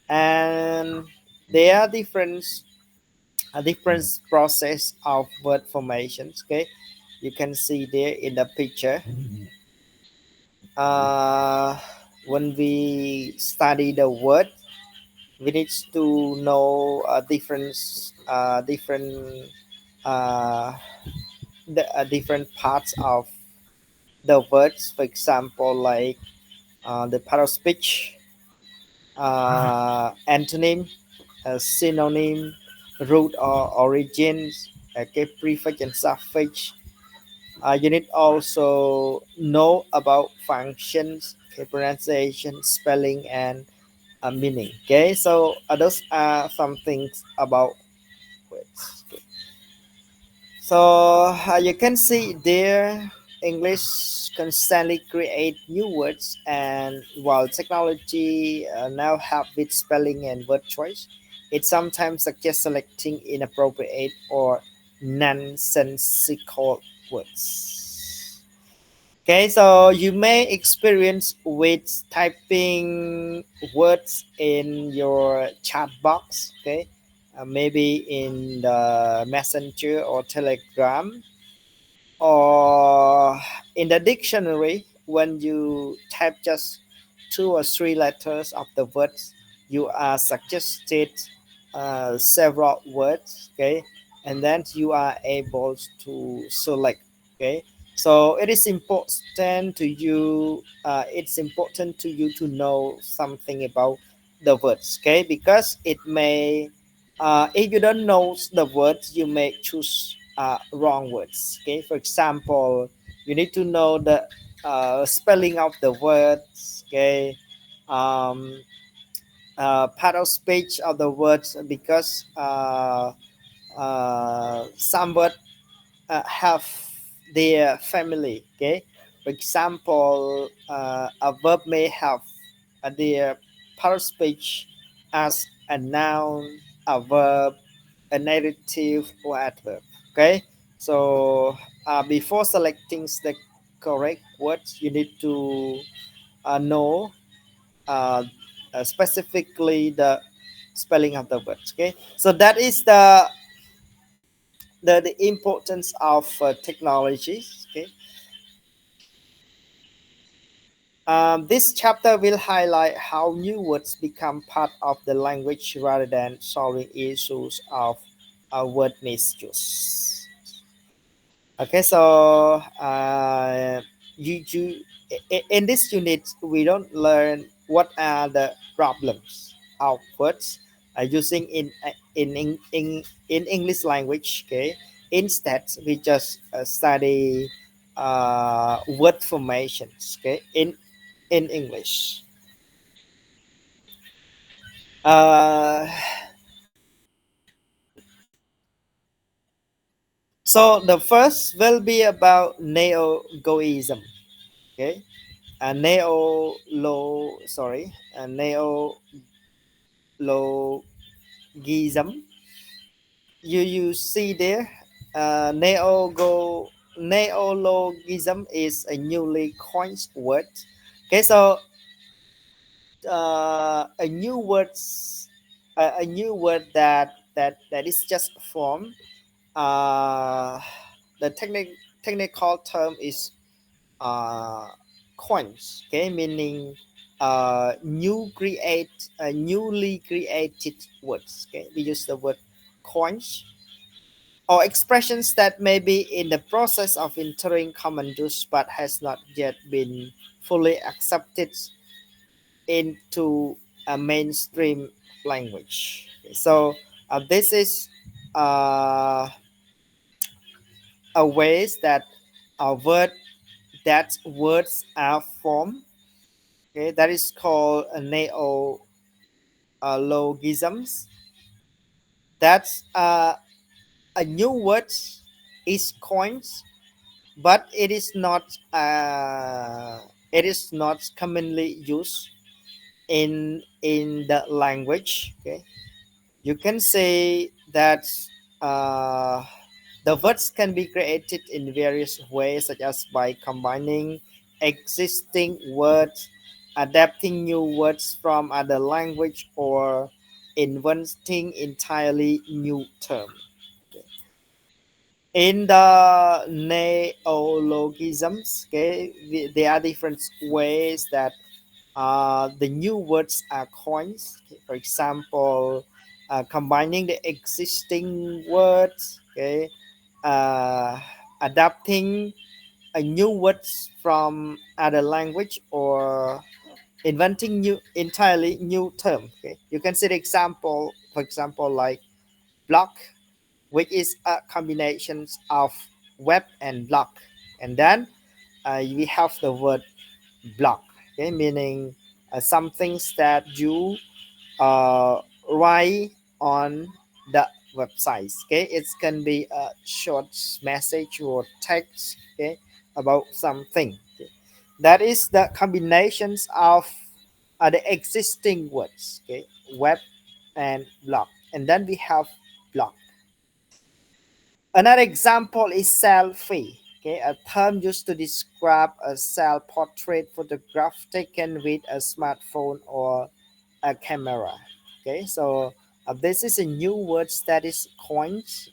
and there are different a different process of word formations. Okay, you can see there in the picture. uh, when we study the word, we need to know different uh, different parts of the words. For example, like the part of speech, antonym, synonym, root or origins, okay, prefix and suffix. You need also know about functions, okay, pronunciation, spelling, and meaning. Okay, so those are some things about words. Okay. So you can see there, English constantly create new words, and while technology now help with spelling and word choice, it sometimes suggests selecting inappropriate or nonsensical words. Okay, so you may experience with typing words in your chat box, okay, maybe in the messenger or telegram, or in the dictionary. When you type just two or three letters of the words, you are suggested several words, okay, and then you are able to select. Okay, so it is important to you. It's important to you to know something about the words, okay, because it may, if you don't know the words, you may choose wrong words. Okay, for example, you need to know the spelling of the words. Okay, um, part of speech of the words, because some words have their family. Okay, for example, a verb may have their part of speech as a noun, a verb, a narrative, or adverb. Okay, so before selecting the correct words, you need to know uh, specifically the spelling of the words. Okay, so that is the importance of technology. Okay, this chapter will highlight how new words become part of the language rather than solving issues of word misuse. Okay, so in this unit, we don't learn what are the problems of words using in English language. Okay, instead we just study word formations. Okay, in English. Uh, so the first will be about neo-Goism. Okay, neologism. You see there, neologism is a newly coined word. Okay, so a new words, a new word that is just formed. Uh, the technical term is uh, coins. Okay, meaning newly created words. Okay, we use the word coins, or expressions that may be in the process of entering common use but has not yet been fully accepted into a mainstream language. Okay, so this is uh, a ways that a word that words are formed. Okay, that is called a neologisms. That's a new word is coined, but it is not commonly used in the language. Okay, you can say that uh, the words can be created in various ways, such as by combining existing words, adapting new words from other language, or inventing entirely new term. In the neologisms, okay, there are different ways that the new words are coined. Okay, for example, combining the existing words, okay, uh, adapting a new words from other language, or inventing new entirely new term. Okay, you can see the example, for example, like block, which is a combination of web and block, and then we have the word block, okay, meaning some things that you uh, write on the websites. Okay, it can be a short message or text, okay, about something. Okay. That is the combinations of the existing words. Okay, web and block, and then we have block. Another example is selfie. Okay, a term used to describe a self-portrait photograph taken with a smartphone or a camera. Okay, so this is a new word that is coined.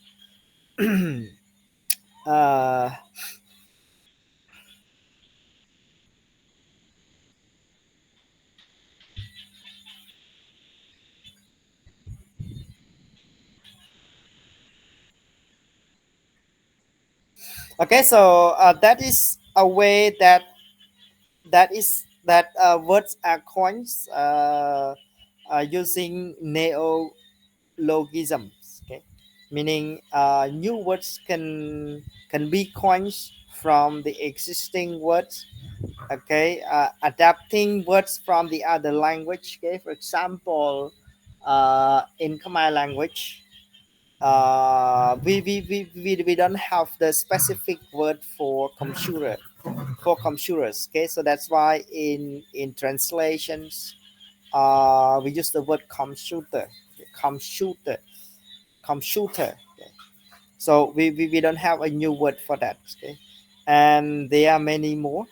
uh, okay, so that is a way that words are coined using neologisms. Okay, meaning new words can be coined from the existing words. Okay, adapting words from the other language. Okay, for example, in Khmer language, we don't have the specific word for computer, for computers. Okay, so that's why in translations, we use the word computer, computer, computer. Okay. So we don't have a new word for that. Okay, and there are many more.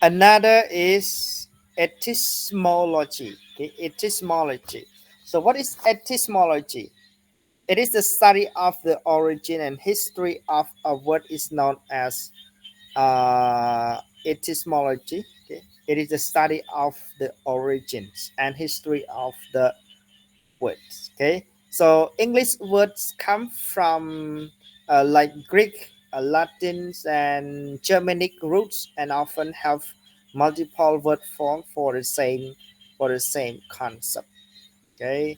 Another is etymology. Okay, etymology. So what is etymology? It is the study of the origin and history of a word is known as etymology. Okay, it is the study of the origins and history of the words. Okay, so English words come from like Greek, Latins, and Germanic roots, and often have multiple word form for the same concept. Okay,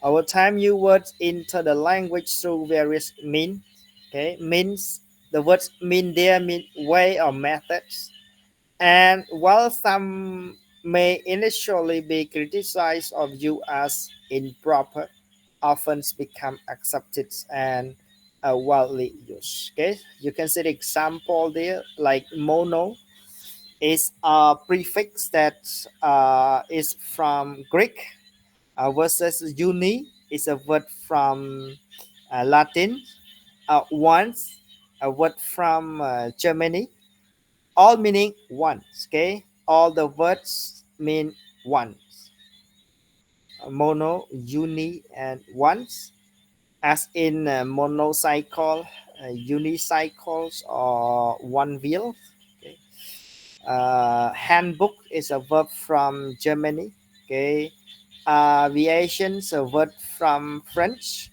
over time, new words enter the language through various means. Okay, means the words mean their mean way or methods, and while some may initially be criticized or viewed as improper, often become accepted and widely used. Okay, you can see the example there, like mono is a prefix that is from Greek, versus uni is a word from Latin, once a word from Germany, all meaning once. Okay, all the words mean once. Mono, uni, and once, as in monocycle, unicycles, or one wheel. Okay. Handbook is a verb from Germany. Okay. Aviation is a word from French,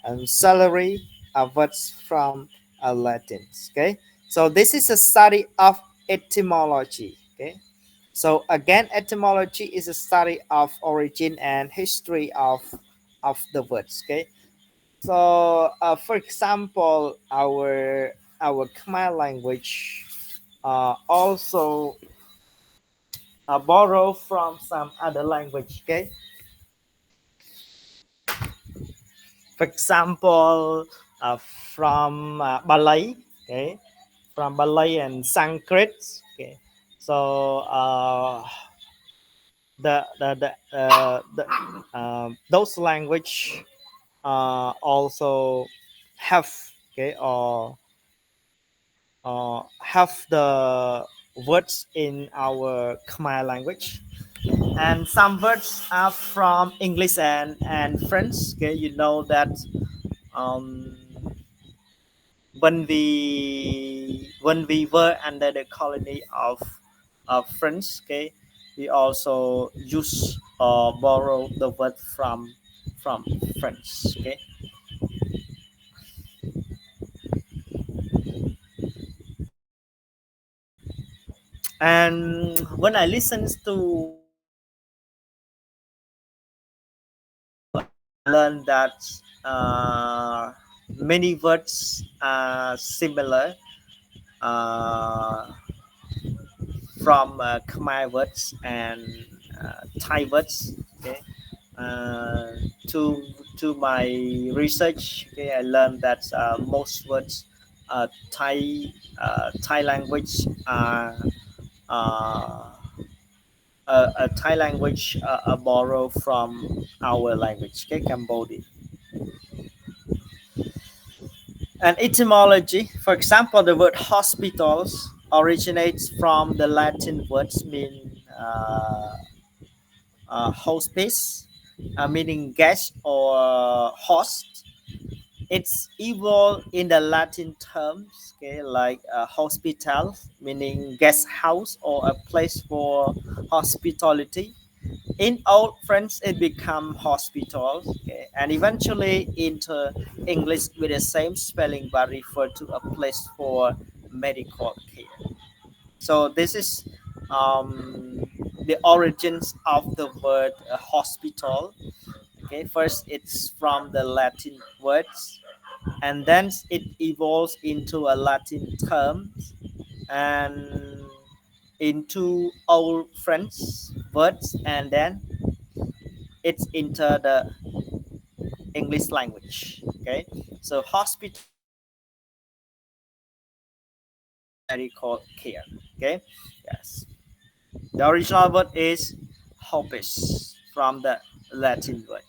and salary are words from Latin. Okay, so this is a study of etymology. Okay, so again, etymology is a study of origin and history of the words. Okay, so for example, our Khmer language also borrow from some other language. Okay, for example, from Malay. Okay, from Malay and Sanskrit. Okay, so those language also have, okay, or have the words in our Khmer language, and some words are from English and French. Okay, you know that um, when we were under the colony of France, okay, we also use or borrow the word from French. Okay, and when I listen to I learned that uh, many words are similar uh, from Khmer words and Thai words. Okay, uh, to to my research, okay, I learned that most words Thai language are uh, a Thai language borrow from our language, okay, Cambodian. And etymology, for example, the word hospitals originates from the Latin words mean hospice, meaning guest or host. It's evolved in the Latin terms, okay, like hospital, meaning guest house or a place for hospitality. In old French, it become hospitals, okay, and eventually into English with the same spelling, but refer to a place for medical care. So this is the origins of the word hospital. Okay, first it's from the Latin words, and then it evolves into a Latin term and into old French words, and then it's into the English language. Okay, so hospital medical care. Okay, yes, the original word is hospice from the Latin word.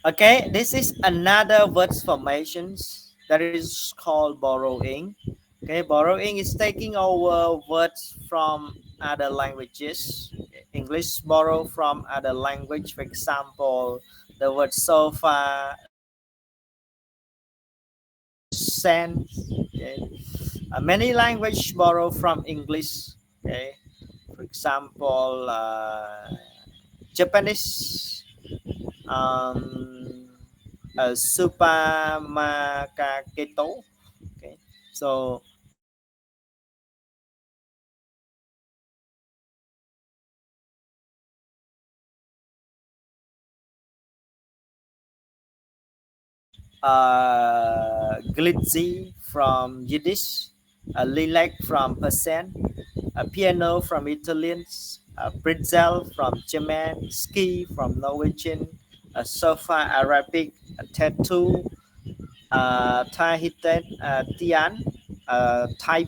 Okay, this is another word formations that is called borrowing. Okay, borrowing is taking over words from other languages. English borrow from other language. For example, the word sofa, sense. Okay, many language borrow from English. Okay, for example, Japanese. Um, Supamakaketo. Okay, so glitzy from Yiddish, lilac from Persian, piano from Italians, pretzel from German, ski from Norwegian, sofa Arabic, tattoo, Tahitian, Tian, Thai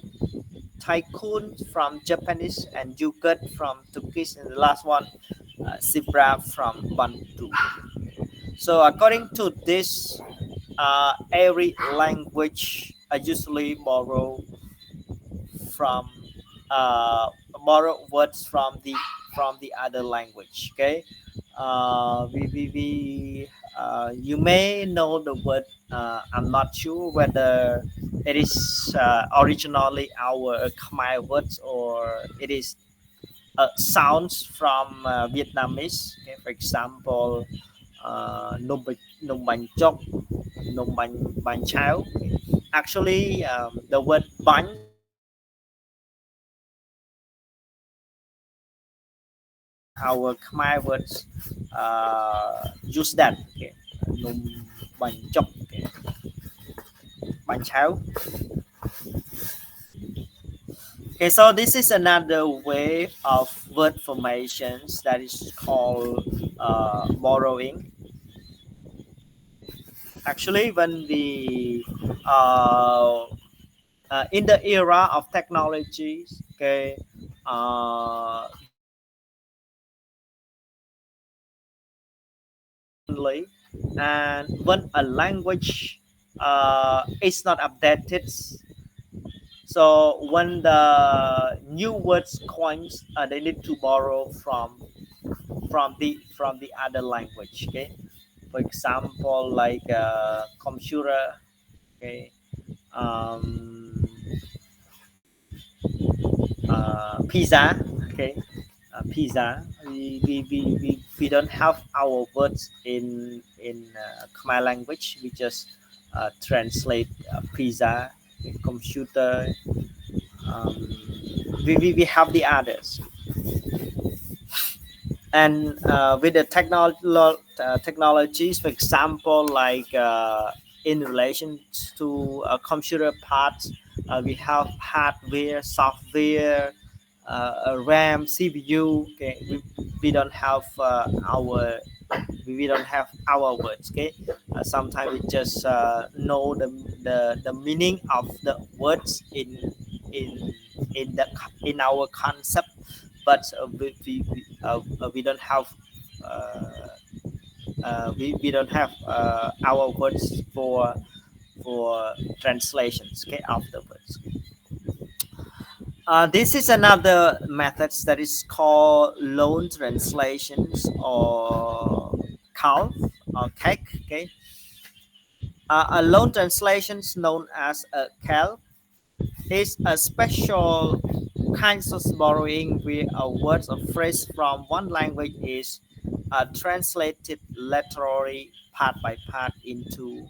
tycoon from Japanese, and yogurt from Turkish, and the last one, zebra from Bantu. So according to this, every language usually from uh, borrow words from the other language. Okay, you may know the word. I'm not sure whether it is originally our Khmer words or it is sounds from Vietnamese. Okay, for example, nôm bánh chốc, nôm bánh cháo. Actually, the word bánh our Khmer words use that. Okay, nôm bánh chốc, okay. Bánh cháo. Okay, so this is another way of word formations that is called borrowing. Actually, when we in the era of technologies, okay, uh, only, and when a language it's not updated. So when the new words coins, they need to borrow from the other language. Okay, for example, like computer. Okay, um, pizza. Okay, pizza. We don't have our words in Khmer language. We just translate pizza, computer. Um, we have the others, and with the technologies, for example, like in relation to computer parts, we have hardware, software, RAM, CPU. Okay, we don't have we don't have our words. Okay, sometimes we just know the meaning of the words in in the in our concept, but we don't have uh, we don't have our words for translations. Okay, of the words. This is another method that is called loan translations or calf or cake. Okay, a loan translation known as a calf is a special kind of borrowing where a word or phrase from one language is translated literally part by part into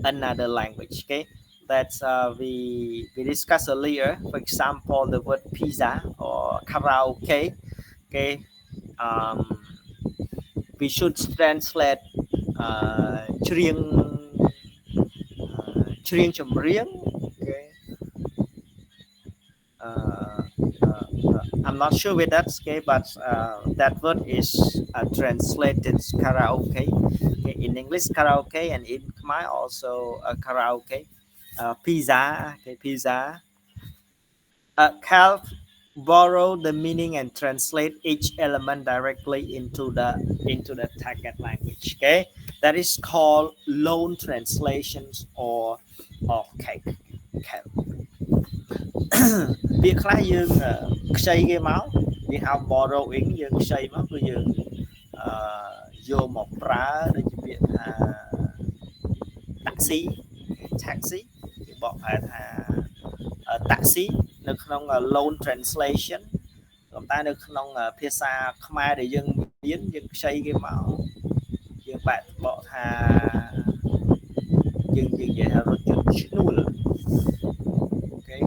another language. Okay, that's we discussed earlier. For example, the word pizza or karaoke. Okay, um, we should translate chriêng chầm riêng. Okay, I'm not sure with that, okay, but that word is translated karaoke. Okay, in English karaoke, and in Khmer also karaoke. Pizza, okay, pizza. Calc borrow the meaning and translate each element directly into the target language. Okay, that is called loan translations or cake. Calc. វាខ្លះយើងខ្ចីគេមកវាហៅ borrowing យើងខ្ចីមកគឺយើងអឺយកមកប្រើដូចជាពាក្យថា taxi taxi គេបកប្រែថា taxi នៅក្នុង loan translation ប៉ុន្តែនៅក្នុងភាសាខ្មែរដែលយើងមានយើងខ្ចីគេមកយើងបែកបកថាយើងនិយាយថារថយន្តឈ្នួលអូខេ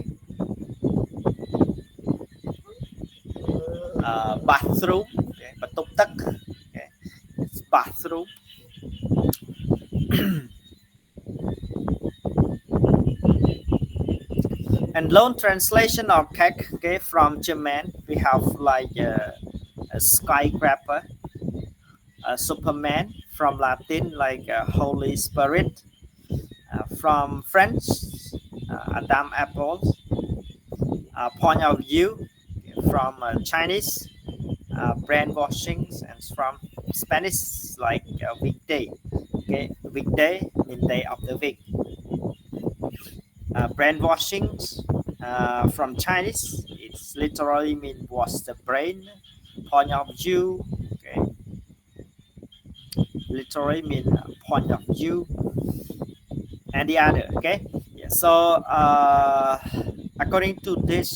bathroom បន្ទប់ទឹក bathroom and loan translation of cake. Okay, from German we have like a skyscraper, a Superman. From Latin like Holy Spirit. From French, Adam Apple. Point of view. From Chinese, brainwashing, and from Spanish like weekday. Okay, weekday means day of the week. Brainwashing from Chinese, it's literally means wash the brain. Point of view, okay, literally means point of view, and the other. Okay, yeah. So according to this,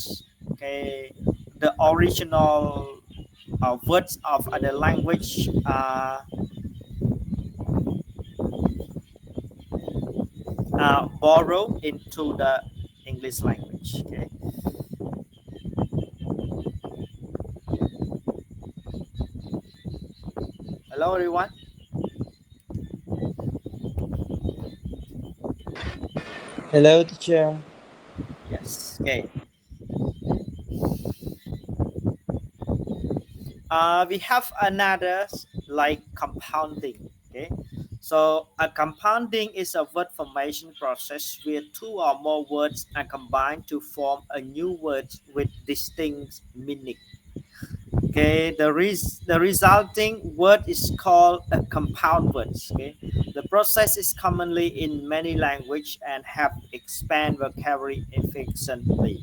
okay, the original words of other language borrow into the English language. Okay. Hello, everyone. Hello, teacher. Yes. Okay. We have another like compounding. Okay. So a compounding is a word formation process where two or more words are combined to form a new word with distinct meaning. Okay, the resulting word is called a compound words. Okay, the process is commonly in many language and have expand vocabulary efficiently.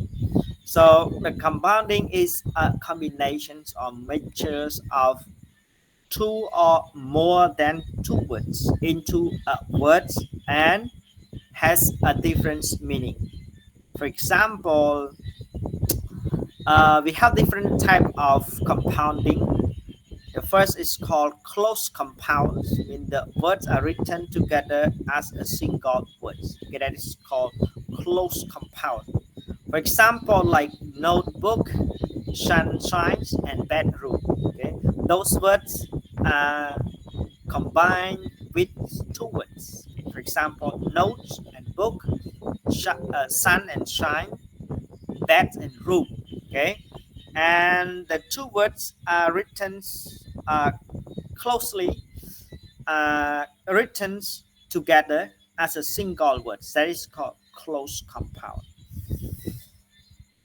So the compounding is a combinations or mixtures of two or more than two words into a word and has a different meaning. For example, we have different type of compounding. The first is called close compounds, when the words are written together as a single word. Okay, that is called close compound. For example, like notebook, sunshine, and bedroom. Okay, those words are combined with two words. Okay, for example, notes and book, sun and shine, bed and room. Okay, and the two words are written uh, closely written together as a single word. That is called close compound.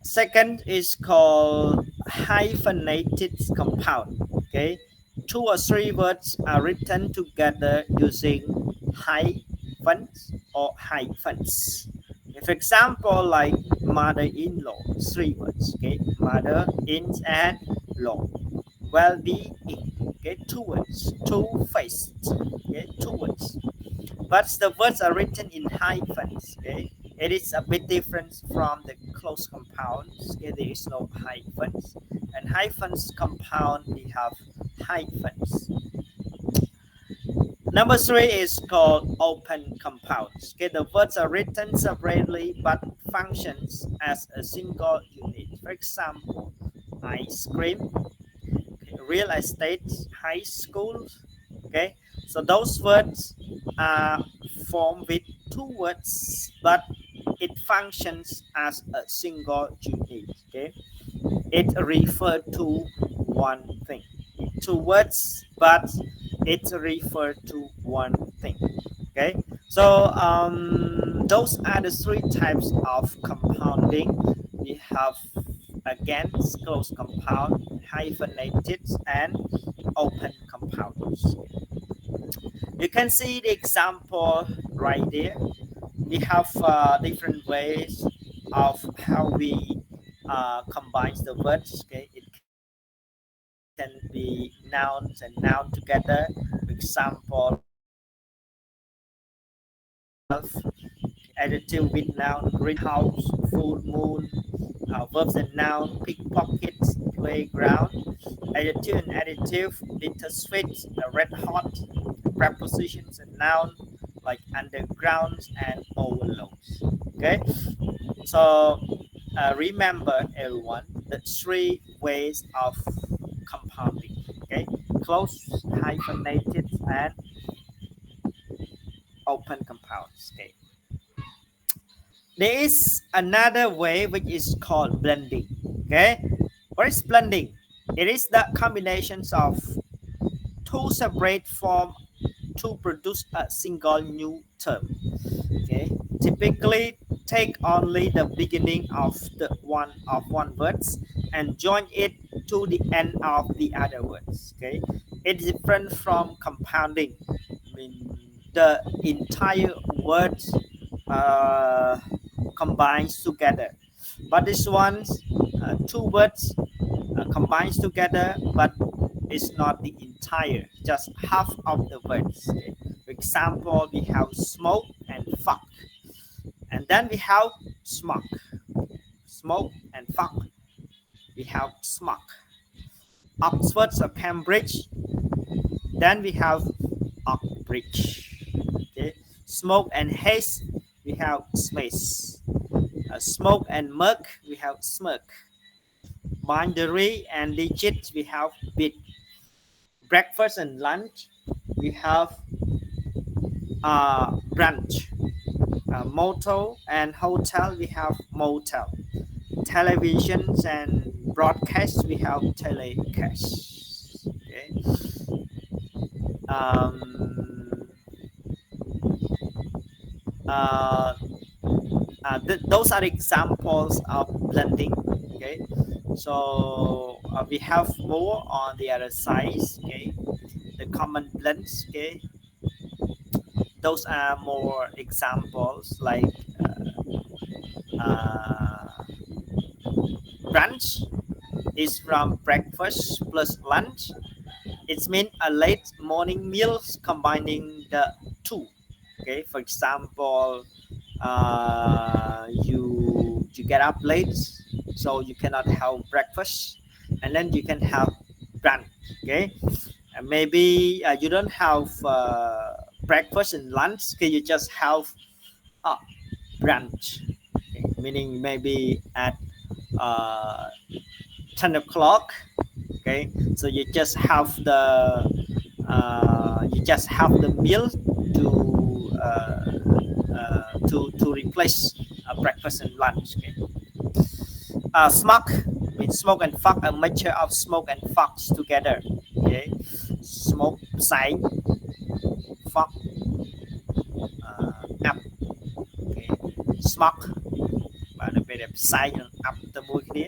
Second is called hyphenated compound. Okay, two or three words are written together using hyphens or hyphens. For example, like mother-in-law, three words. Okay, mother-in and law. Well-being. Okay, two words. Two-faced. Okay, two words, but the words are written in hyphens. Okay, it is a bit different from the close compounds. Okay, there is no hyphens, and hyphens compound we have hyphens. Number three is called open compounds. Okay, the words are written separately but functions as a single unit. For example, ice cream, real estate, high school. Okay, so those words are formed with two words, but it functions as a single unit. Okay, it refers to one thing. Two words, but it refers to one thing. Okay, so those are the three types of compounding. We have again closed compound, hyphenated, and open compounds. You can see the example right there. We have different ways of how we combine the words. Okay, it can be nouns and noun together. For example, greenhouse, adjective with noun, greenhouse, full moon, verbs and noun, pickpocket, playground, adjective and adjective, bittersweet, red hot, prepositions and noun like underground and overloads. Okay, so remember everyone the three ways of compounding. Okay, close, hyphenated, and open compounds. Okay, there is another way which is called blending. Okay, what is blending? It is the combinations of two separate forms to produce a single new term. Okay, typically take only the beginning of one words and join it to the end of the other words. Okay, it's different from compounding. I mean, the entire words uh, combines together, but this one, two words combines together, but it's not the entire, just half of the words. Okay? For example, we have smoke and fuck, and then we have smoke, smoke and fuck. We have smoke. Oxford or Cambridge, then we have Oxbridge. Okay, smoke and haze, we have space. Smoke and murk, we have smirk. Bindery and digit, we have bit. Breakfast and lunch, we have brunch. Motel and hotel, we have motel. Televisions and broadcast, we have telecast. Okay. Um, uh, those are examples of blending. Okay, So we have more on the other side. Okay, the common blends. Okay, those are more examples like uh, brunch is from breakfast plus lunch. It means a late morning meal combining the two. Okay, for example, you get up late, so you cannot have breakfast, and then you can have brunch. Okay, and maybe you don't have breakfast and lunch. Okay, you just have uh, brunch. Okay, meaning maybe at uh, 10 o'clock. Okay, so you just have the meal to replace breakfast and lunch. Okay, smoke means smoke and fuck, a mixture of smoke and fucks together. Okay, smoke sign fuck up. Okay, smoke và nó về đẹp sai up tới mũi kia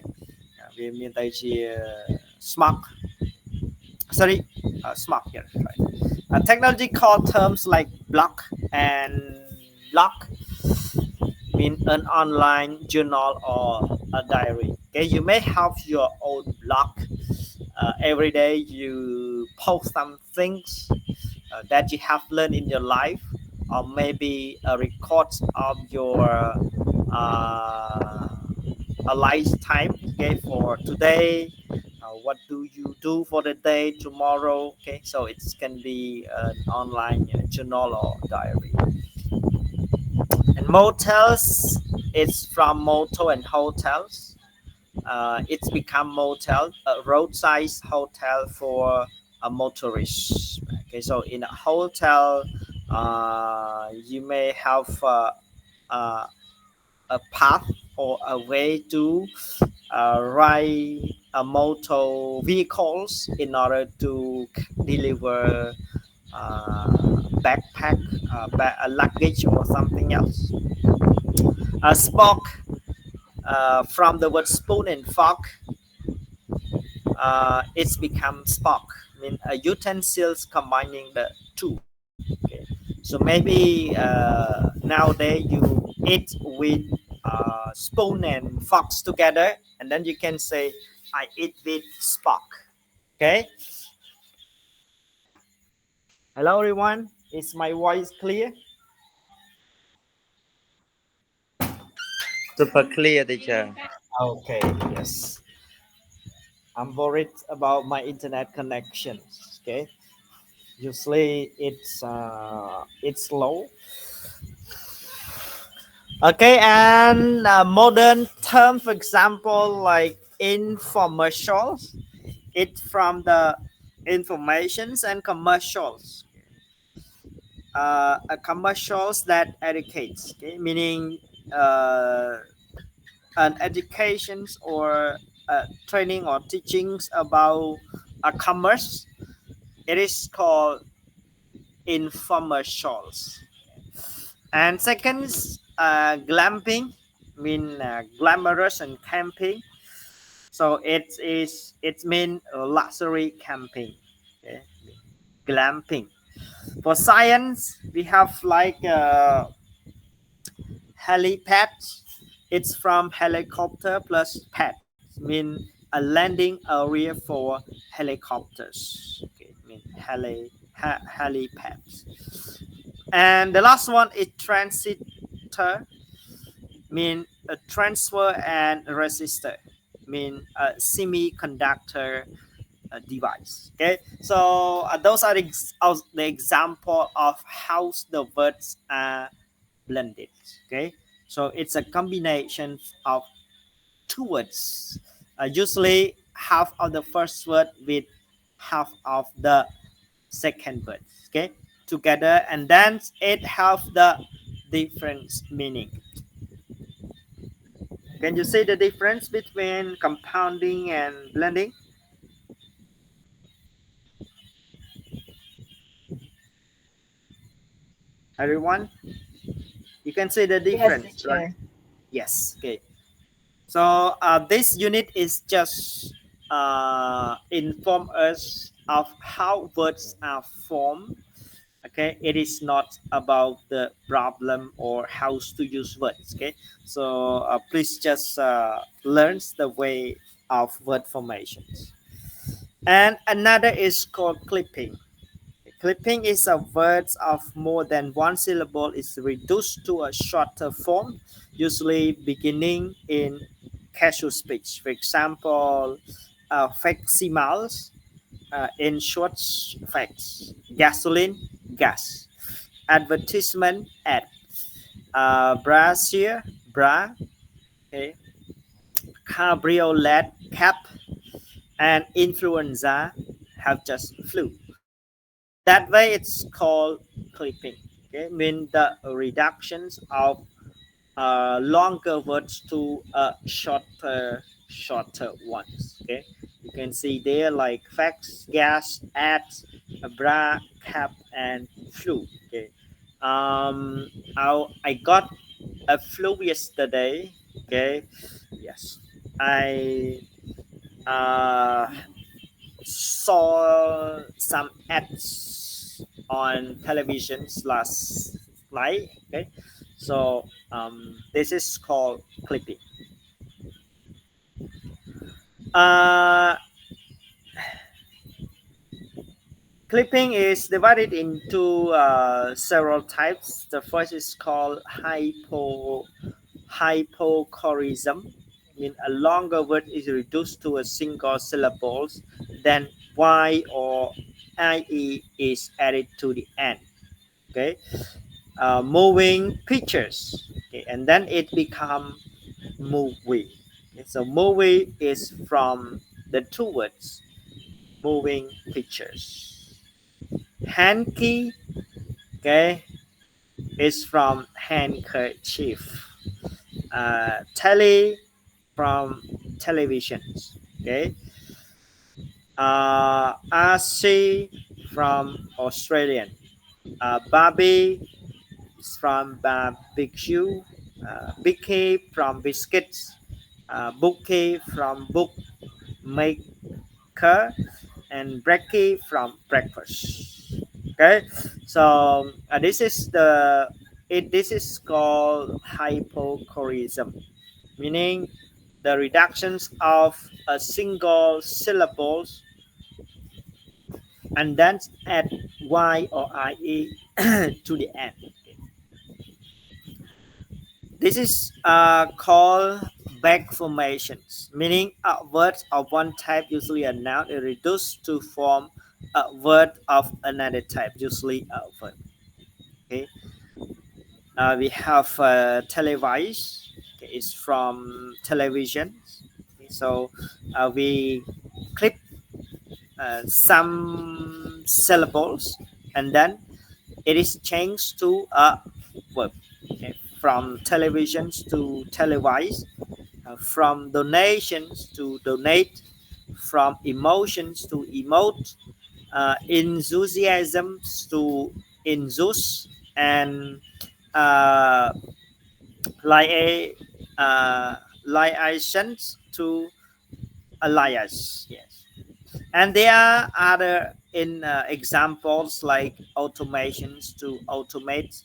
về miền Tây thì smoke. Sorry, smart here, right? Technology called terms like block and lock mean an online journal or a diary. Okay, you may have your own blog. Every day you post some things that you have learned in your life, or maybe a record of your uh, a lifetime. Okay, for today, what do you do for the day tomorrow? Okay, so it can be an online journal or diary. And motels, it's from motel and hotels. It's become motel, a roadside hotel for a motorist. Okay, so in a hotel, you may have uh, a path or a way to ride a motor vehicles in order to deliver backpack, luggage or something else. A spock from the word spoon and fork, it's become spock. I mean, utensils combining the two. Okay. So maybe nowadays you eat with spoon and forks together, and then you can say, "I eat with spock." Okay. Hello, everyone. Is my voice clear? Super clear, teacher. Okay. Yes. I'm worried about my internet connections. Okay. Usually it's low. Okay, and modern term, for example, like infomercials, it's from the informations and commercials. Commercials that educates, okay, meaning uh, an educations or training or teachings about a commerce. It is called infomercials. And second is glamping, mean glamorous and camping. So it mean luxury camping. Okay? Glamping. For science, we have like helipads. It's from helicopter plus pads, mean a landing area for helicopters. Okay, mean helipads. And the last one is transitor, mean a transfer and resistor, mean a semiconductor device. Okay, so those are the example of how the words are blended. Okay, so it's a combination of two words, usually half of the first word with half of the second word. Okay, together, and then it have the different meaning. Can you see the difference between compounding and blending? Everyone, you can see the Yes, difference, right? teacher. Yes. Okay. So this unit is just inform us of how words are formed. Okay, it is not about the problem or how to use words. Okay, so please just learn the way of word formations. And another is called clipping. Clipping is a word of more than one syllable is reduced to a shorter form, usually beginning in casual speech. For example, facsimile, in short facts, gasoline, gas, advertisement, ad, brassiere, bra, okay, cabriolet, cap, and influenza have just flu. So that way it's called clipping. Okay, mean the reductions of longer words to shorter ones. Okay, you can see there like fax, gas, ads, bra, cap, and flu. Okay, I got a flu yesterday. Okay, yes, I uh, saw some ads on televisions last night. Okay, so this is called clipping. Uh, Clipping is divided into several types. The first is called hypochorism. I mean, a longer word is reduced to a single syllables, then y or ie is added to the end. Okay, moving pictures. Okay, and then it become movie. Okay, so movie is from the two words moving pictures. Hanky, okay, is from handkerchief. Telly from televisions. Okay. RC from Australian. Barbie is from barbecue. Bicky from biscuits. Bookie from bookmaker, and brekkie from breakfast. Okay, so this is called hypochorism, meaning the reductions of a single syllables and then add y or ie to the end. This is called back formations, meaning a word of one type, usually a noun, is reduced to form a word of another type, usually a verb. Okay, we have televise. Okay, it's from television. Okay, so we clip some syllables, and then it is changed to a verb. Okay, from televisions to televise, from donations to donate, from emotions to emote, enthusiasms to enthuse, and uh, lia- liaisons to alliance. Yes, and there are other in examples like automations to automate,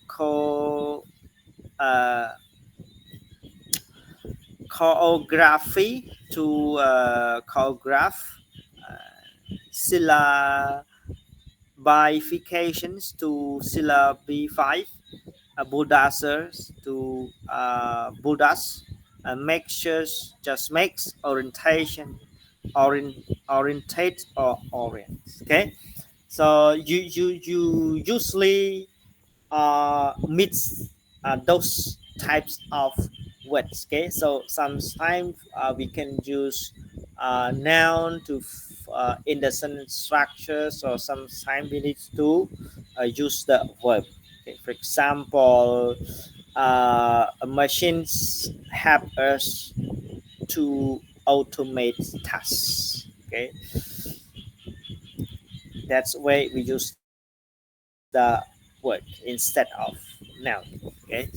co uh, choreography to choreograph, syllabifications to syllabify, bulldozers to bulldoze, mixtures just makes, orientation, orient, orientate or orient. Okay, so you usually meets those types of words. Okay, so sometimes we can use noun to in the sentence structures, or sometimes we need to use the verb. Okay, for example, machines help us to automate tasks. Okay, that's why we use the word instead of noun. Okay,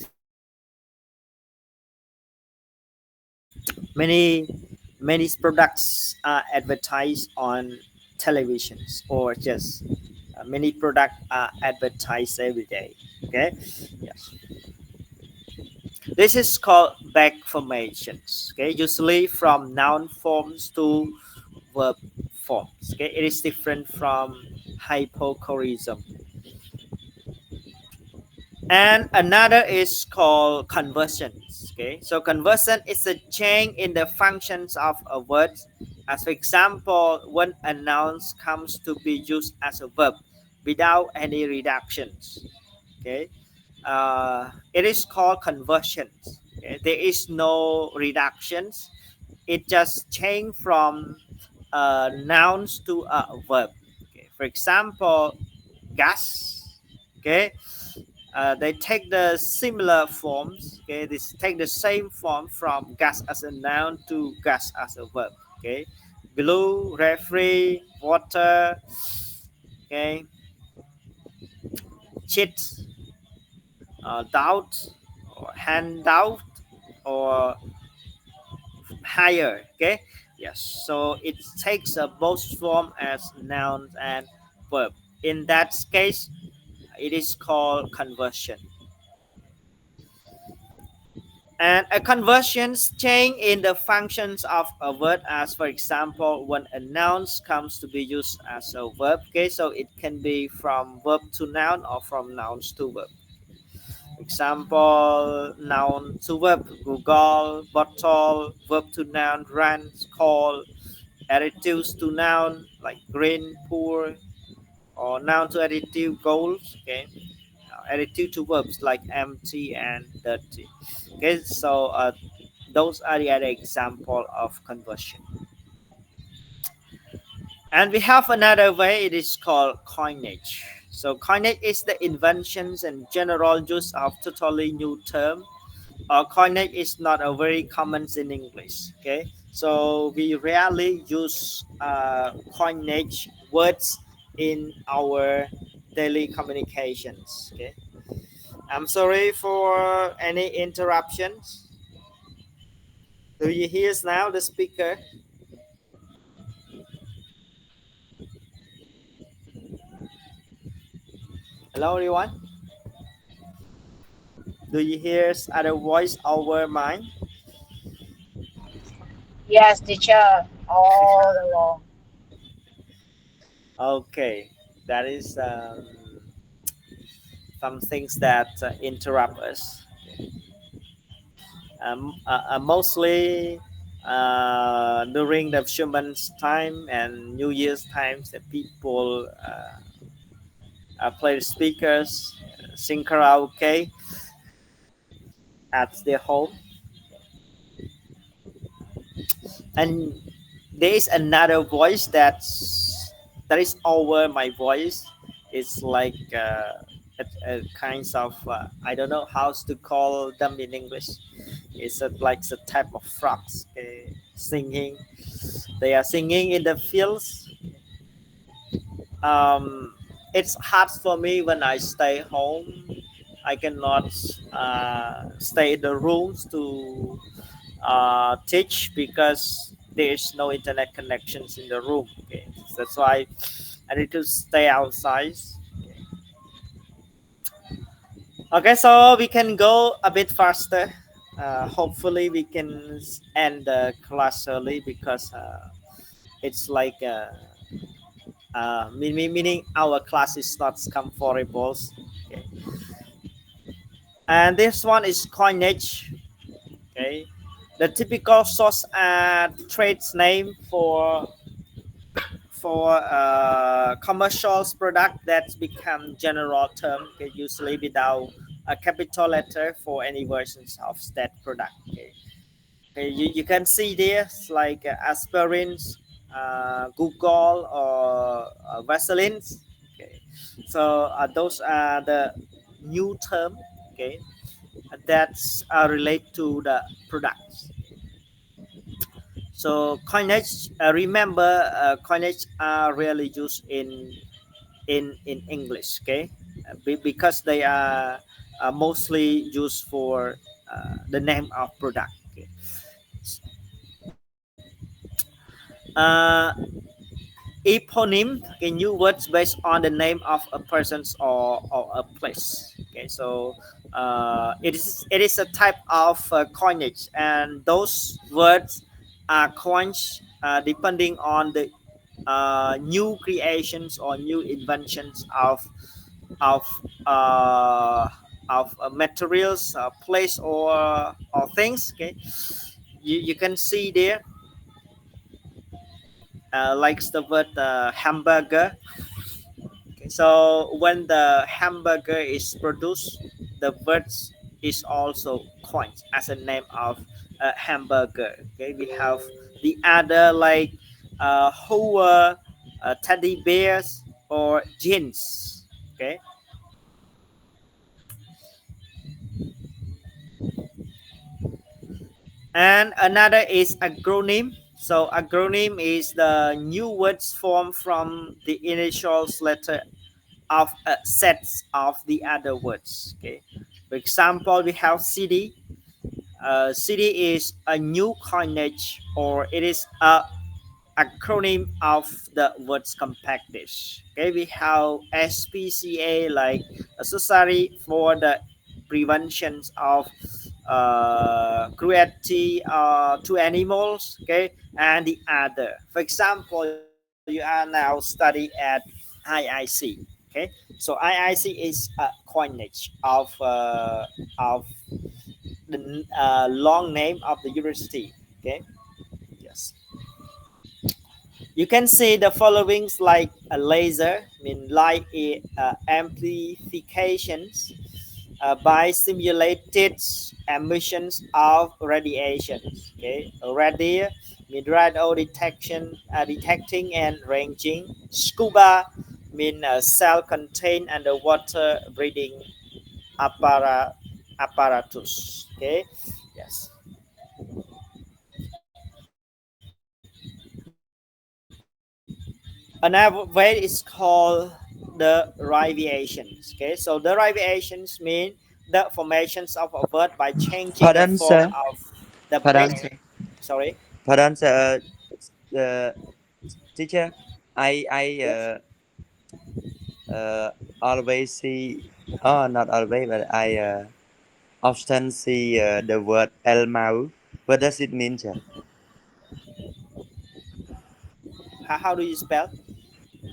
Many many products are advertised on televisions, or just many products are advertised every day. Okay, yes, this is called back formations. Okay, usually from noun forms to verb forms. Okay, it is different from hypochorism. And another is called conversions. Okay, so conversion is a change in the functions of a word. As for example, when a noun comes to be used as a verb without any reductions. Okay, it is called conversions. Okay? There is no reductions. It just change from nouns to a verb. Okay? For example, gas. Okay, they take the similar forms. Okay, this take the same form from gas as a noun to gas as a verb. Okay, blue, referee, water. Okay, cheat, doubt, or handout, or higher. Okay, yes. So it takes a both form as nouns and verb. In that case, it is called conversion. And a conversions change in the functions of a word, as for example when a noun comes to be used as a verb. Okay, so it can be from verb to noun or from nouns to verb. Example, noun to verb: Google, bottle; verb to noun: run, call; adjectives to noun like green, poor; or noun to adjective: goals. Okay, adjective to verbs like empty and dirty. Okay, so those are the other example of conversion. And we have another way, it is called coinage. So coinage is the inventions and general use of totally new term. Coinage is not a very common in English. Okay, so we rarely use coinage words in our daily communications. Okay, I'm sorry for any interruptions. Do you hear now the speaker? Hello, everyone. Do you hear other voice over mine? Yes, teacher, all along. Okay, that is some things that interrupt us. Mostly during the Schumann's time and New Year's times, the people play the speakers, sing karaoke at their home. And there is another voice that is over my voice. It's like a kinds of I don't know how to call them in English. It's like a type of frogs singing. They are singing in the fields. um, it's hard for me when I stay home. I cannot stay in the rooms to teach because there is no internet connections in the room. Okay, that's why I need to stay outside. Okay, so we can go a bit faster. Hopefully, we can end the class early because it's like meaning our class is not comfortable. Okay. And this one is coinage. Okay, the typical source and trades name for commercial product that become general term, okay, usually without a capital letter for any versions of that product. Okay, okay, you can see this like aspirins, Google, or Vaselines. Okay, so those are the new term. Okay, that's relate to the products. So coinage, remember, coinage are rarely used in English. Okay, because they are mostly used for the name of product. Okay. Uh, Eponym, okay, new words based on the name of a person or a place. Okay, so it is a type of coinage, and those words are coined depending on the new creations or new inventions of uh, materials, place or things. Okay, you can see there, like the word hamburger. Okay, so when the hamburger is produced, the word is also coined as a name of hamburger. Okay, we have the other like hoover, teddy bears, or jeans. Okay, and another is acronym. So acronym is the new words formed from the initials letter of sets of the other words. Okay, for example, we have city. City is a new coinage, or it is a acronym of the words compacted. Okay, we have SPCA, like a Society for the Prevention of Cruelty to Animals. Okay, and the other. For example, you are now study at IIC. Okay, so IIC is a coinage of the long name of the university. Okay, yes. You can see the followings like a laser, mean light amplifications by simulated emissions of radiations. Okay, radio mean radio detection, detecting and ranging. Scuba mean self-contained underwater breathing apparatus. Okay, yes. Another way is called the derivations. Okay, so derivations mean the formations of a word by changing the Pardon, form sir. of the Pardon, base. sir. Sorry. Pardon, sir. Uh, teacher, I Yes. always see. Oh, not always, but I often see the word elmau. What does it mean, sir? How do you spell?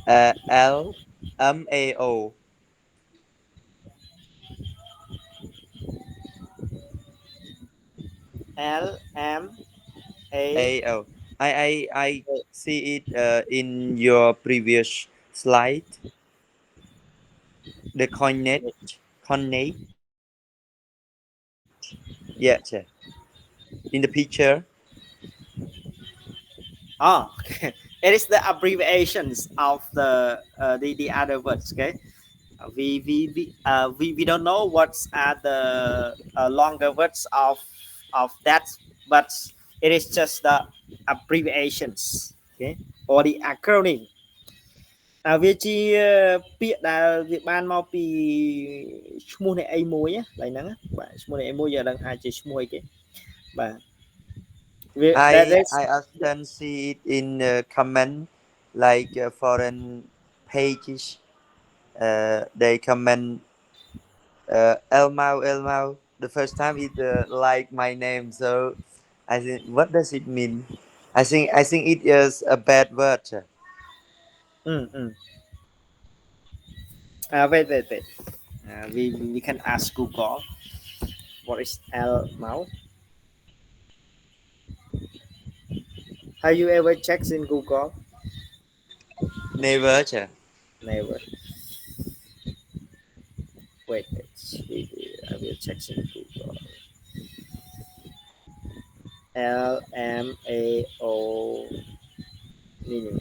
L-M-A-O. L M A. A-O. I see it in your previous slide. The coinage, yeah, sir. In the picture, Oh, okay. It is the abbreviations of the other words. Okay. We don't know what's are the longer words of that, but it is just the abbreviations. Okay, or the acronym. វាជាពាក្យដែលវាបានមកពីឈ្មោះនៃអីមួយណាឡើយហ្នឹងណាបាទឈ្មោះនៃអីមួយយើងដឹងថាជាឈ្មោះអីគេបាទវា that is I often see it in comment like foreign pages. They comment Elmau Elmau. The first time it like my name, so I think what does it mean? I think it is a bad word. Sir. อืม wait we can ask Google what is L mouth. Have you ever checked in Google? Never. Sir. Never. Wait I will check in Google. LMAO meaning.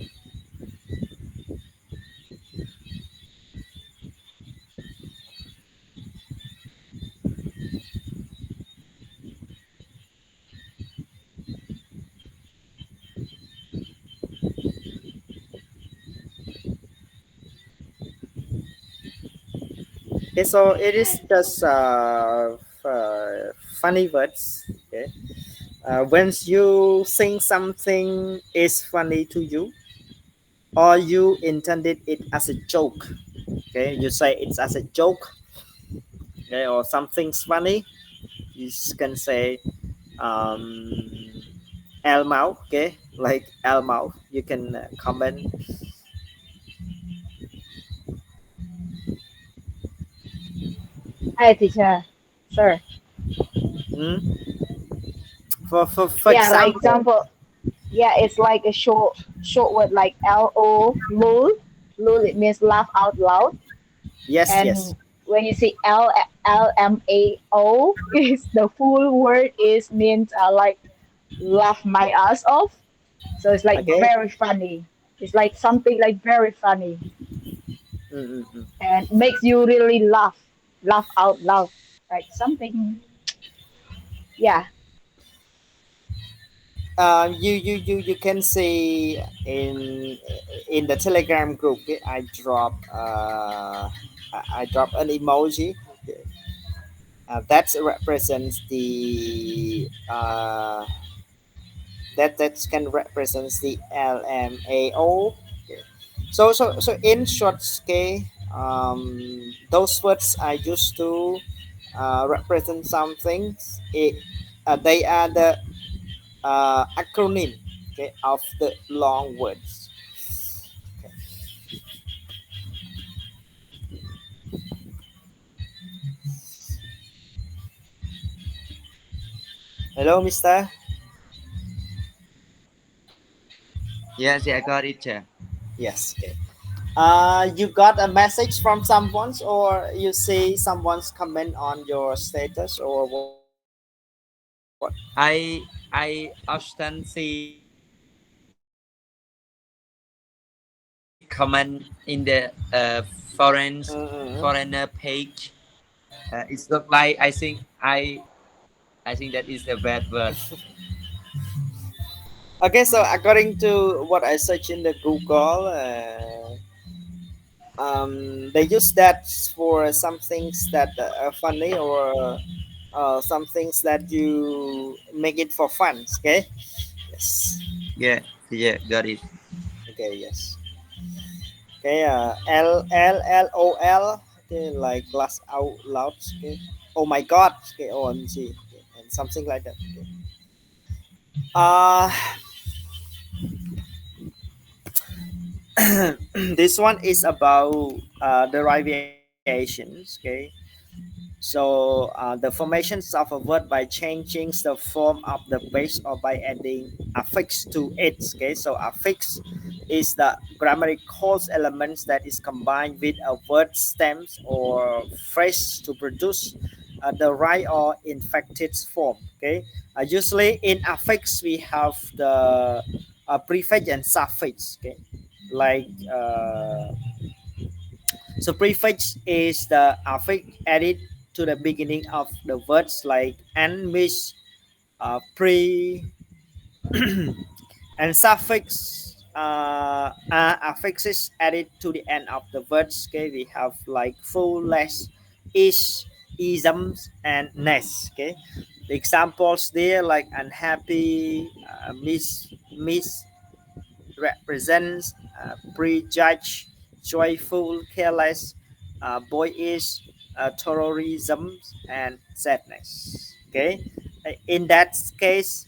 Okay, so it is just funny words. Okay, When you think something is funny to you, or you intended it as a joke, okay, you say it's as a joke, okay, or something's funny, you can say um, Elmau, okay, like Elmau. You can comment. Hi, teacher. Sir. Hmm? For Yeah, like example, example. Yeah, it's like a short word like LO, lol. Lol, it means laugh out loud. yes, yes, And when you see LMAO, is the full word is means like laugh my ass off. So it's like okay. very funny. It's like something like very funny Mm-hmm. and makes you really laugh out loud. Like something, yeah. You can see in the Telegram group. Okay, I drop an emoji that represents the that can represents the LMAO. Okay. So in short, okay, those words I used to represent something. They are the acronym, okay, of the long words. Hello, Mister. Yes, yeah, I got it, sir. Yes. Okay. You got a message from someone's, or you see someone's comment on your status, or what? I often see comment in the foreigner Mm-hmm. page. It's look like I think that is a bad word. Okay, so according to what I searched in the Google, they use that for some things that are funny, or some things that you make it for fun. Okay. Yes. Yeah, yeah, got it. Okay. Yes. Okay. LLOL. Okay, like laugh out loud. Okay. Oh my God. Okay. OMG. Okay. And something like that. Okay. Uh, this one is about derivations. Okay. So the formations of a word by changing the form of the base or by adding affix to it. Okay, so affix is the grammatical elements that is combined with a word stems or phrase to produce the right or inflected form. Okay, usually in affix we have the prefix and suffix. Okay, like. So prefix is the affix added to the beginning of the words like and, miss, pre, and suffix are affixes added to the end of the words. Okay, we have like full, less, is, isms, and ness. Okay, the examples there like unhappy, miss represents prejudge, joyful, careless, boyish, terrorism, and sadness. Okay, in that case,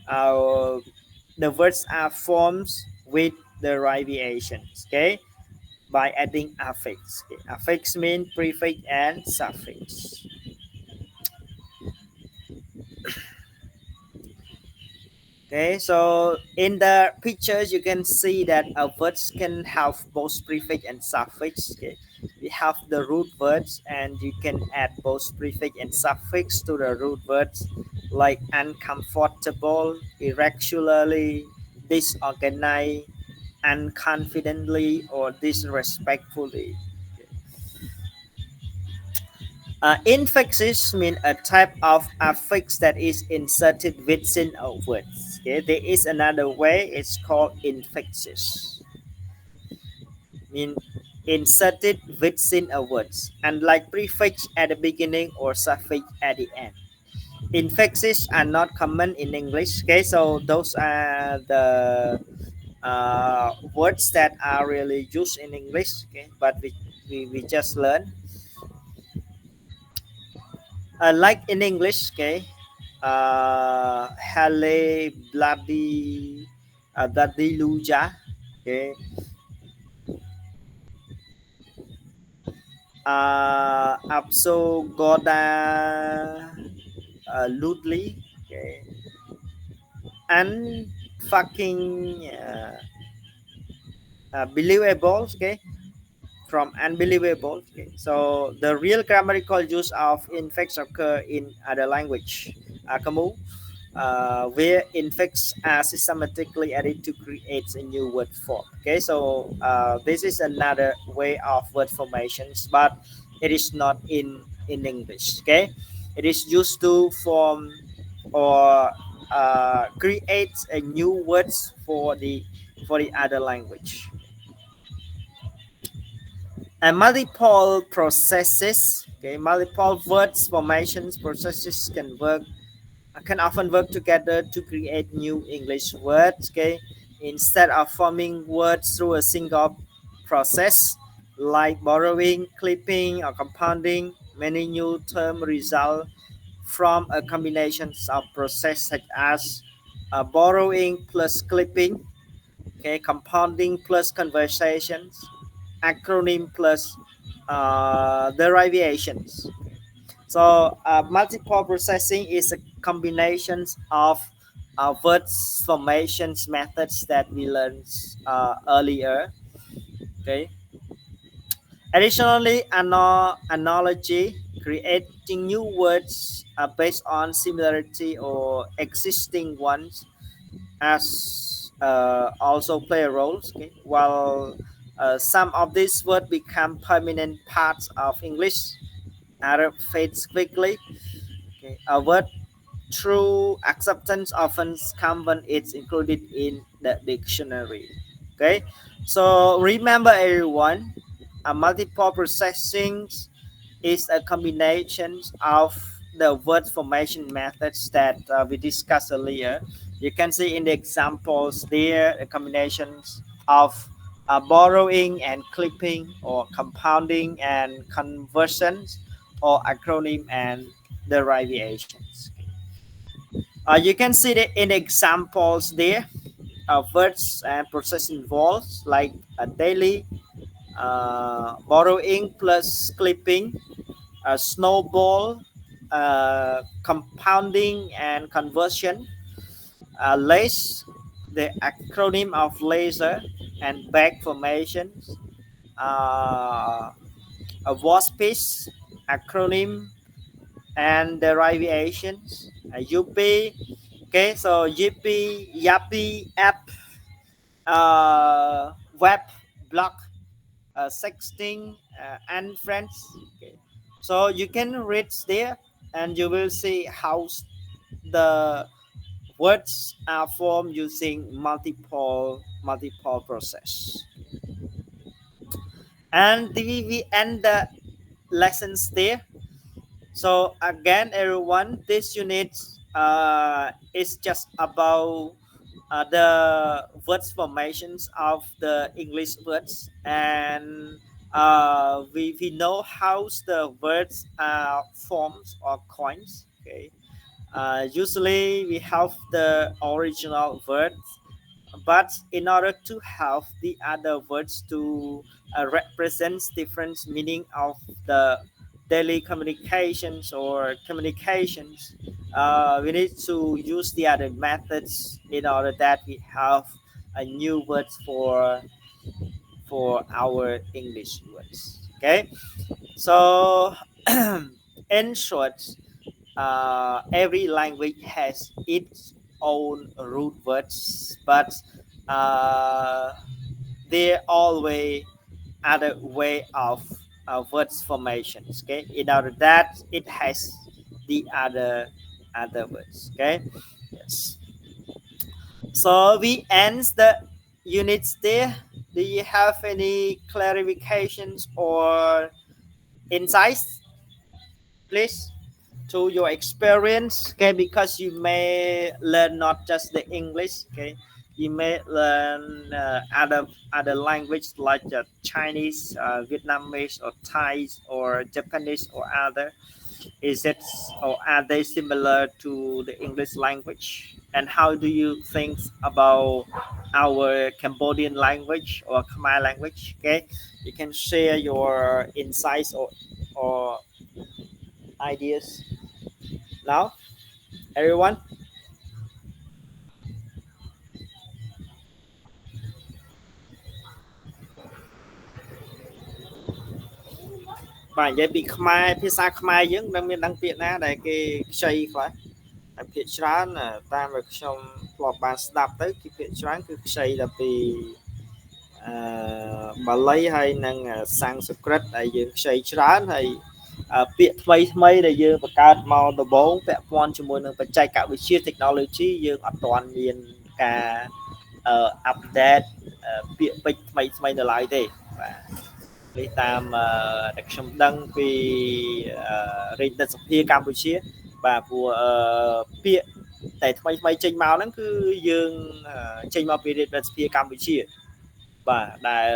uh, the words are forms with the abbreviations. Okay, by adding affix. Okay. Affix mean prefix and suffix. Okay, so in the pictures you can see that words can have both prefix and suffix. Okay, we have the root words, and you can add both prefix and suffix to the root words, like uncomfortable, irregularly, disorganized, unconfidently, or disrespectfully. Infixes mean a type of affix that is inserted within a word. Okay, there is another way. It's called infixes. Mean inserted within a word, unlike prefix at the beginning or suffix at the end. infixes are not common in English. Okay, so those are the words that are really used in English. Okay, but we just learn like in English. Okay, Halle, bloody, bloody luja. Okay, Apso Goda, Ludley. Okay, and fucking believable. Okay, from unbelievable. Okay. So the real grammatical use of infix occur in other language. Akamu, where infix are systematically added to create a new word form. Okay, so this is another way of word formations, but it is not in English. Okay, it is used to form or create a new words for the other language. And multiple processes, okay, multiple words formations processes can often work together to create new English words. Okay, instead of forming words through a single process like borrowing, clipping, or compounding, many new terms result from a combination of processes such as borrowing plus clipping, okay, compounding plus conversations, acronym plus derivations. So multiple processing is a combination of words formations methods that we learned earlier. Okay. Additionally, analogy, creating new words based on similarity or existing ones as also play a role. Okay? While some of these words become permanent parts of English, other fades quickly. Okay? A word true acceptance often comes when it's included in the dictionary. Okay, so remember everyone, a multiple processing is a combination of the word formation methods that we discussed earlier. You can see in the examples there the combinations of borrowing and clipping, or compounding and conversions, or acronym and derivations. You can see that in the examples there, words and process involved like a daily, borrowing plus clipping, snowball, compounding and conversion, lace, the acronym of laser and bag formations, uh, a waspish, acronym and derivations, UP. Okay, so UP, Yappy, app, web, blog, sexting, and friends. Okay. So you can read there, and you will see how the words are formed using multiple process. And we end the lessons there. So again, everyone, this unit is just about the words formations of the English words, and we know how the words forms or coins. Okay, usually we have the original words, but in order to have the other words to represent different meaning of the daily communications or communications, we need to use the other methods in order that we have a new words for our English words. Okay, so in short, every language has its own root words, but uh, there always other way of words formations. Okay, in order that it has the other words. Okay, yes. So we end the units there. Do you have any clarifications or insights, please? to your experience, okay, because you may learn not just the English, okay, you may learn other language like Chinese, Vietnamese, or Thai, or Japanese, or other. Is it, or are they similar to the English language? And how do you think about our Cambodian language or Khmer language? Okay, you can share your insights or ideas now, everyone. បាទនិយាយពីខ្មែរភាសាខ្មែរយើងនឹងមានដឹងពាក្យណាដែលគេខ្ចីខ្លះតែភាគច្រើនតាមដែលខ្ញុំធ្លាប់បានស្ដាប់ទៅគឺភាគច្រើនគឺខ្ចីតែពីអឺបាលីហើយនិងសំស្ក្រឹតដែលយើងខ្ចីច្រើនហើយពាក្យថ្មីថ្មីដែលយើងបង្កើតមកដំបូងពាក់ព័ន្ធជាមួយនឹងបច្ចេកវិទ្យា technology យើងអត់ទាន់មានការupdate ពាក្យពេចន៍ថ្មីថ្មីនៅឡើយទេបាទនេះតាមដែលខ្ញុំដឹងពីរាជរដ្ឋសភាកម្ពុជាបាទព្រោះពាក្យតែថ្មីថ្មីចេញមកហ្នឹងគឺយើងចេញមកពីរាជរដ្ឋសភាកម្ពុជាបាទដែល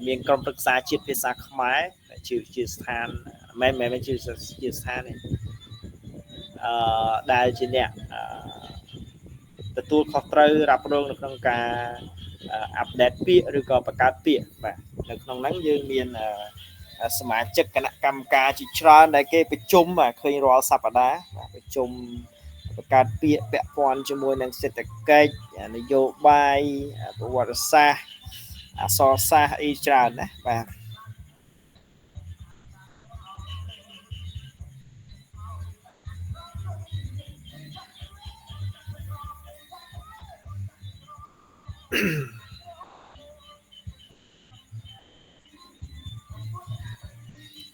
មានក្រុមប្រឹក្សាជាតិភាសាខ្មែរជាស្ថានមិនជាស្ថានទេដែលជាអ្នកទទួលខុសត្រូវរ៉ាប់រងនៅក្នុងការអាប់ដេតពាក្យឬក៏បង្កើតពាក្យបាទនៅក្នុងហ្នឹងយើងមានសមាជិកគណៈកម្មការជាច្រើនដែលគេប្រជុំឃើញរាល់សប្តាហ៍ប្រជុំបង្កើតពាក្យពាក់ព័ន្ធជាមួយនឹងសេដ្ឋកិច្ចនយោបាយប្រវត្តិសាស្ត្រអក្សរសាស្ត្រអីច្រើនណាបាទ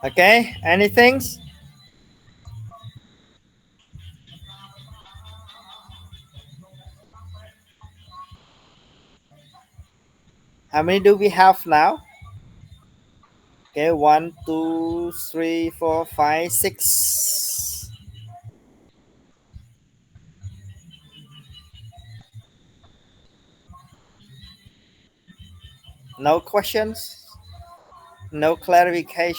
okay, anything. How many do we have now? Okay, 1, 2, 3, 4, 5, 6. No questions, no clarification.